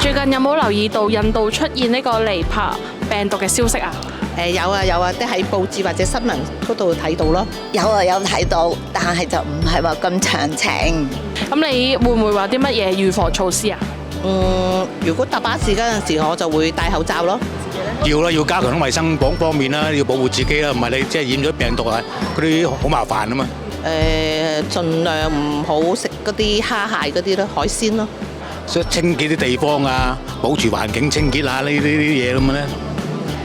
最近有冇留意到印度出現呢個尼泊病毒嘅消息啊？有啊，都喺報紙或者新聞嗰度睇到咯。有睇到，但係就唔係話咁詳情。咁你會唔會話啲乜嘢預防措施啊？如果搭巴士嗰陣時，我就會戴口罩咯。要加強啲衞生方面啦，要保護自己啦，唔係你即係染咗病毒啊，嗰啲好麻煩啊嘛。盡量唔好食嗰啲蝦蟹嗰啲咯，海鮮咯。清潔啲地方啊，保持環境清潔啊，呢啲嘢咁嘅咧。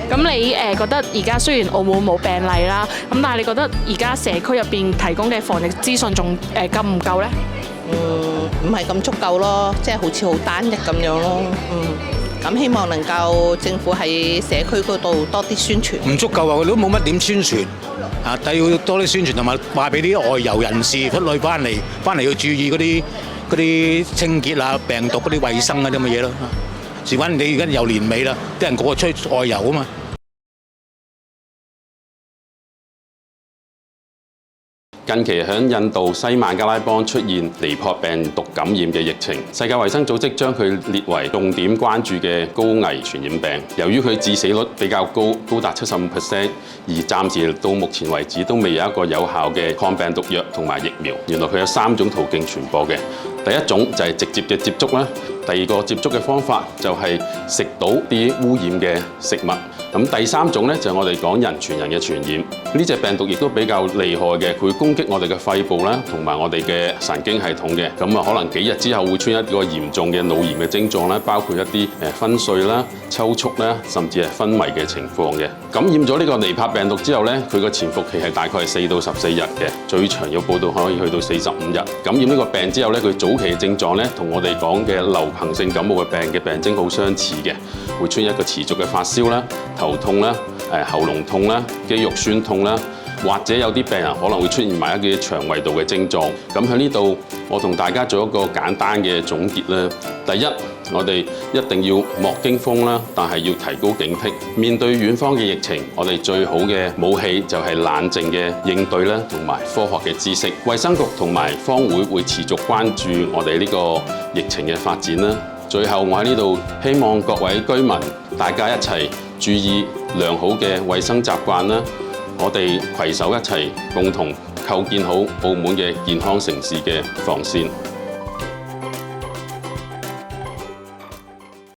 咁你覺得而家雖然澳門冇病例啦，咁但係你覺得而家社區入邊提供嘅防疫資訊仲夠唔夠呢？唔係咁足夠咯，即係好似好單一咁樣咯。咁希望能夠政府喺社區嗰度多啲宣傳。唔足夠啊！佢都冇乜點宣傳啊，但要多啲宣傳同埋話俾啲外遊人士出去翻嚟要注意嗰啲清潔啊、病毒嗰啲衞生啊啲咁嘅嘢咯。事關你而家又年尾啦，啲人個個出去外遊啊嘛。近期喺印度西孟加拉邦出現尼泊病毒感染嘅疫情，世界衛生組織將佢列為重點關注嘅高危傳染病。由於佢致死率比較高，高達75%，而暫時到目前為止都未有一個有效嘅抗病毒藥同埋疫苗。原來佢有3種途徑傳播嘅。第一種就係直接嘅接觸啦，第二個接觸嘅方法就係食到啲污染嘅食物。咁第3種咧就係我哋講人傳人嘅傳染。呢隻病毒亦都比較厲害嘅，佢會攻擊我哋嘅肺部啦，同埋我哋嘅神經系統嘅。咁啊，可能幾日之後會出現一個嚴重嘅腦炎嘅症狀啦，包括一啲昏睡啦、抽搐啦，甚至係昏迷嘅情況嘅。感染咗呢個尼泊病毒之後咧，佢個潛伏期係大概係4到14日嘅，最長有報道可以去到45日。感染呢個病之後咧，佢早期嘅症狀咧，同我哋講嘅流行性感冒嘅病徵好相似嘅，會出現一個持續嘅發燒啦、頭痛啦、喉嚨痛啦、肌肉酸痛啦，或者有啲病人可能會出現埋一啲腸胃道嘅症狀。咁喺呢度，我同大家做一個簡單嘅總結啦。第一，我哋一定要莫驚慌啦，但係要提高警惕。面對遠方嘅疫情，我哋最好嘅武器就係冷靜嘅應對啦，同埋科學嘅知識。衛生局同埋方會持續關注我哋呢個疫情嘅發展啦。最後，我喺呢度希望各位居民大家一齊注意良好嘅衛生習慣啦。我哋攜手一齊，共同構建好澳門嘅健康城市嘅防線。